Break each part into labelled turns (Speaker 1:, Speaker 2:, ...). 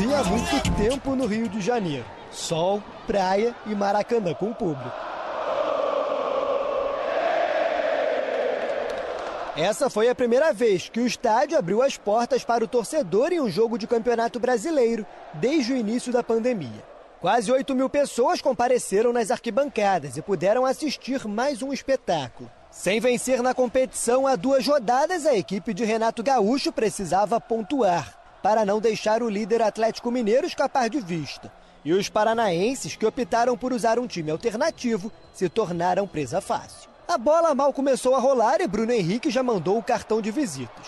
Speaker 1: chovia há muito tempo no Rio de Janeiro. Sol, praia e Maracanã com público. Essa foi a primeira vez que o estádio abriu as portas para o torcedor em um jogo de Campeonato Brasileiro desde o início da pandemia. Quase 8.000 pessoas compareceram nas arquibancadas e puderam assistir mais um espetáculo. Sem vencer na competição há 2 rodadas, a equipe de Renato Gaúcho precisava pontuar para não deixar o líder Atlético Mineiro escapar de vista. E os paranaenses, que optaram por usar um time alternativo, se tornaram presa fácil. A bola mal começou a rolar e Bruno Henrique já mandou o cartão de visitas.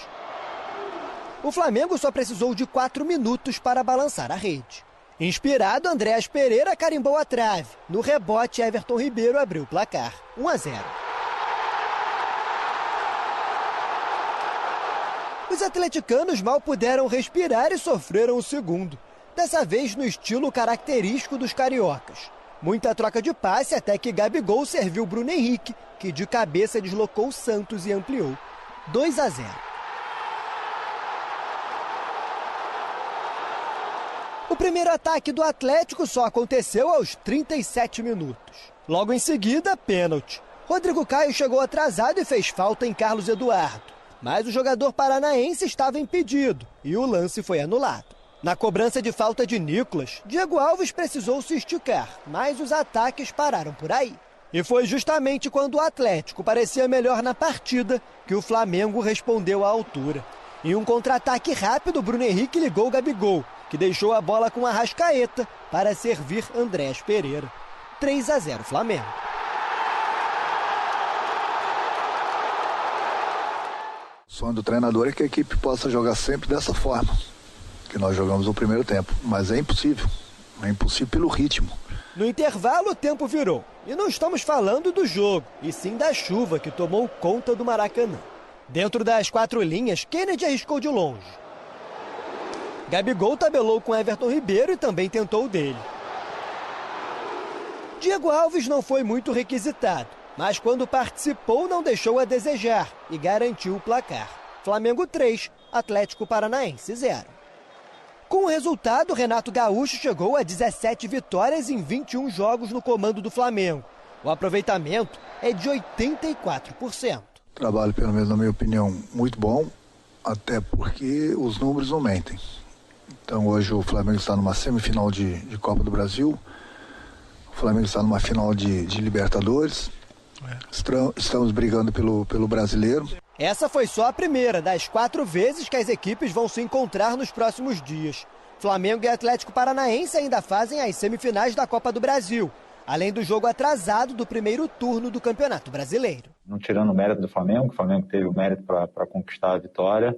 Speaker 1: O Flamengo só precisou de 4 minutos para balançar a rede. Inspirado, Andréas Pereira carimbou a trave. No rebote, Everton Ribeiro abriu o placar. 1-0. Os atleticanos mal puderam respirar e sofreram o segundo. Dessa vez no estilo característico dos cariocas. Muita troca de passe até que Gabigol serviu Bruno Henrique, que de cabeça deslocou o Santos e ampliou. 2-0. O primeiro ataque do Atlético só aconteceu aos 37 minutos. Logo em seguida, pênalti. Rodrigo Caio chegou atrasado e fez falta em Carlos Eduardo. Mas o jogador paranaense estava impedido e o lance foi anulado. Na cobrança de falta de Nicolas, Diego Alves precisou se esticar, mas os ataques pararam por aí. E foi justamente quando o Atlético parecia melhor na partida que o Flamengo respondeu à altura. Em um contra-ataque rápido, Bruno Henrique ligou o Gabigol, que deixou a bola com Arrascaeta para servir Andréas Pereira. 3-0 Flamengo.
Speaker 2: O sonho do treinador é que a equipe possa jogar sempre dessa forma que nós jogamos no primeiro tempo, mas é impossível pelo ritmo.
Speaker 1: No intervalo o tempo virou, e não estamos falando do jogo, e sim da chuva que tomou conta do Maracanã. Dentro das 4 linhas, Kennedy arriscou de longe. Gabigol tabelou com Everton Ribeiro e também tentou o dele. Diego Alves não foi muito requisitado, mas quando participou não deixou a desejar e garantiu o placar. Flamengo 3, Atlético Paranaense 0. Com o resultado, Renato Gaúcho chegou a 17 vitórias em 21 jogos no comando do Flamengo. O aproveitamento é de 84%.
Speaker 2: Trabalho, pelo menos na minha opinião, muito bom, até porque os números não mentem. Então hoje o Flamengo está numa semifinal de Copa do Brasil, o Flamengo está numa final de Libertadores, estamos brigando pelo brasileiro.
Speaker 1: Essa foi só a primeira das 4 vezes que as equipes vão se encontrar nos próximos dias. Flamengo e Atlético Paranaense ainda fazem as semifinais da Copa do Brasil, além do jogo atrasado do primeiro turno do Campeonato Brasileiro.
Speaker 3: Não tirando o mérito do Flamengo, o Flamengo teve o mérito para conquistar a vitória,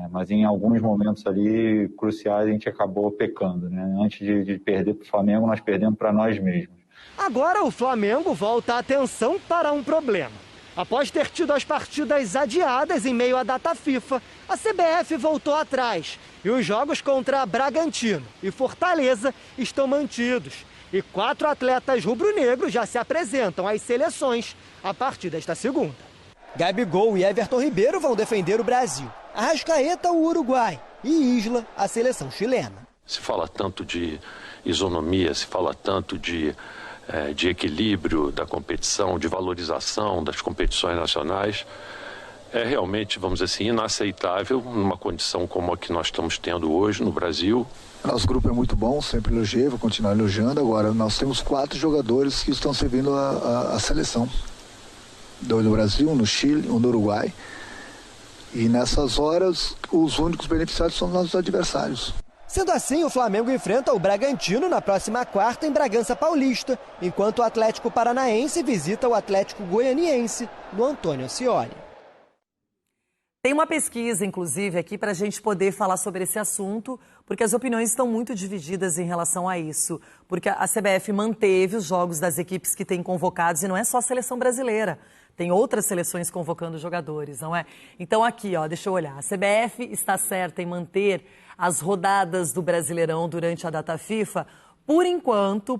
Speaker 3: mas em alguns momentos ali cruciais a gente acabou pecando, né? Antes de perder para o Flamengo, nós perdemos para nós mesmos.
Speaker 1: Agora o Flamengo volta a atenção para um problema. Após ter tido as partidas adiadas em meio à data FIFA, a CBF voltou atrás e os jogos contra Bragantino e Fortaleza estão mantidos. E 4 atletas rubro-negros já se apresentam às seleções a partir desta segunda. Gabigol e Everton Ribeiro vão defender o Brasil, Arrascaeta o Uruguai e Isla a seleção chilena.
Speaker 4: Se fala tanto de isonomia, se fala tanto de equilíbrio da competição, de valorização das competições nacionais, é realmente, vamos dizer assim, inaceitável numa condição como a que nós estamos tendo hoje no Brasil.
Speaker 2: Nosso grupo é muito bom, sempre elogiei, vou continuar elogiando. Agora, nós temos 4 jogadores que estão servindo a seleção. 2 no Brasil, um no Chile, um no Uruguai. E nessas horas, os únicos beneficiados são nossos adversários.
Speaker 1: Sendo assim, o Flamengo enfrenta o Bragantino na próxima quarta em Bragança Paulista, enquanto o Atlético Paranaense visita o Atlético Goianiense no Antônio Ascioli.
Speaker 5: Tem uma pesquisa, inclusive, aqui para a gente poder falar sobre esse assunto, porque as opiniões estão muito divididas em relação a isso. Porque a CBF manteve os jogos das equipes que tem convocados, e não é só a seleção brasileira. Tem outras seleções convocando jogadores, não é? Então aqui, ó, deixa eu olhar. A CBF está certa em manter as rodadas do Brasileirão durante a data FIFA. Por enquanto,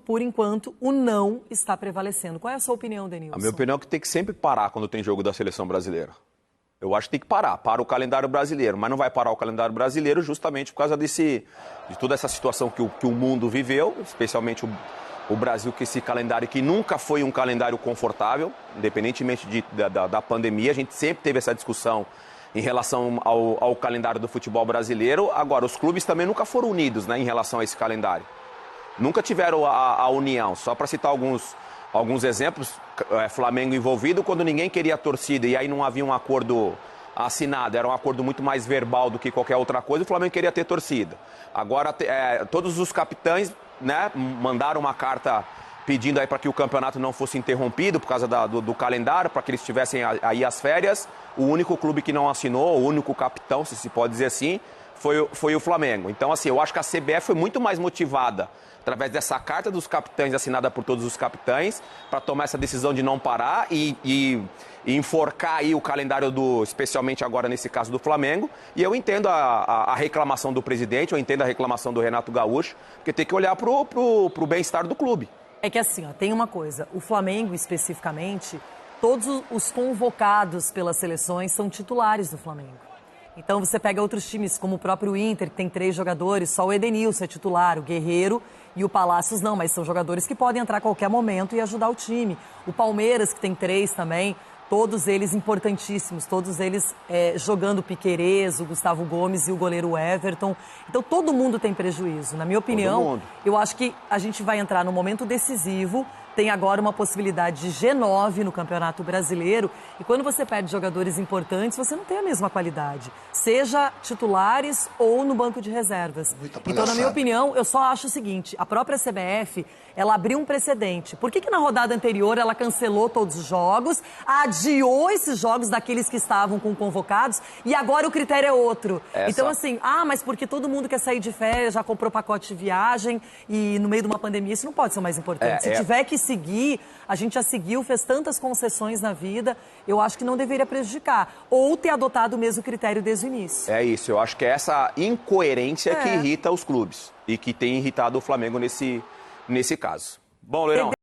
Speaker 5: o não está prevalecendo. Qual é a sua opinião, Denilson?
Speaker 6: A minha opinião é que tem que sempre parar quando tem jogo da seleção brasileira. Eu acho que tem que parar. Para o calendário brasileiro. Mas não vai parar o calendário brasileiro justamente por causa de toda essa situação que o mundo viveu, especialmente o Brasil, que esse calendário que nunca foi um calendário confortável, independentemente da pandemia. A gente sempre teve essa discussão em relação ao calendário do futebol brasileiro. Agora, os clubes também nunca foram unidos, né, em relação a esse calendário. Nunca tiveram a união. Só para citar alguns exemplos, Flamengo envolvido quando ninguém queria a torcida e aí não havia um acordo assinado, era um acordo muito mais verbal do que qualquer outra coisa, o Flamengo queria ter torcida. Agora, todos os capitães, né, mandaram uma carta pedindo aí para que o campeonato não fosse interrompido por causa do calendário, para que eles tivessem aí as férias. O único clube que não assinou, o único capitão, se pode dizer assim, foi o Flamengo. Então, assim, eu acho que a CBF foi muito mais motivada através dessa carta dos capitães assinada por todos os capitães para tomar essa decisão de não parar e enforcar aí o calendário especialmente agora nesse caso do Flamengo. E eu entendo a reclamação do presidente, eu entendo a reclamação do Renato Gaúcho, porque tem que olhar pro bem-estar do clube.
Speaker 5: É que assim, ó, tem uma coisa, o Flamengo especificamente, todos os convocados pelas seleções são titulares do Flamengo. Então você pega outros times, como o próprio Inter, que tem 3 jogadores, só o Edenilson é titular, o Guerreiro e o Palácios não, mas são jogadores que podem entrar a qualquer momento e ajudar o time. O Palmeiras, que tem 3 também, todos eles importantíssimos, todos eles jogando Piquerez, o Gustavo Gomes e o goleiro Everton. Então todo mundo tem prejuízo. Na minha opinião, eu acho que a gente vai entrar num momento decisivo. Tem agora uma possibilidade de G9 no Campeonato Brasileiro. E quando você perde jogadores importantes, você não tem a mesma qualidade. Seja titulares ou no banco de reservas. Então, na minha opinião, eu só acho o seguinte. A própria CBF, ela abriu um precedente. Por que na rodada anterior ela cancelou todos os jogos, adiou esses jogos daqueles que estavam com convocados e agora o critério é outro? Então, assim, mas porque todo mundo quer sair de férias, já comprou pacote de viagem e no meio de uma pandemia, isso não pode ser o mais importante. Se tiver que seguir, a gente já seguiu, fez tantas concessões na vida, eu acho que não deveria prejudicar. Ou ter adotado o mesmo critério desde o início.
Speaker 6: É isso, eu acho que é essa incoerência que irrita os clubes e que tem irritado o Flamengo nesse caso. Bom, Leirão.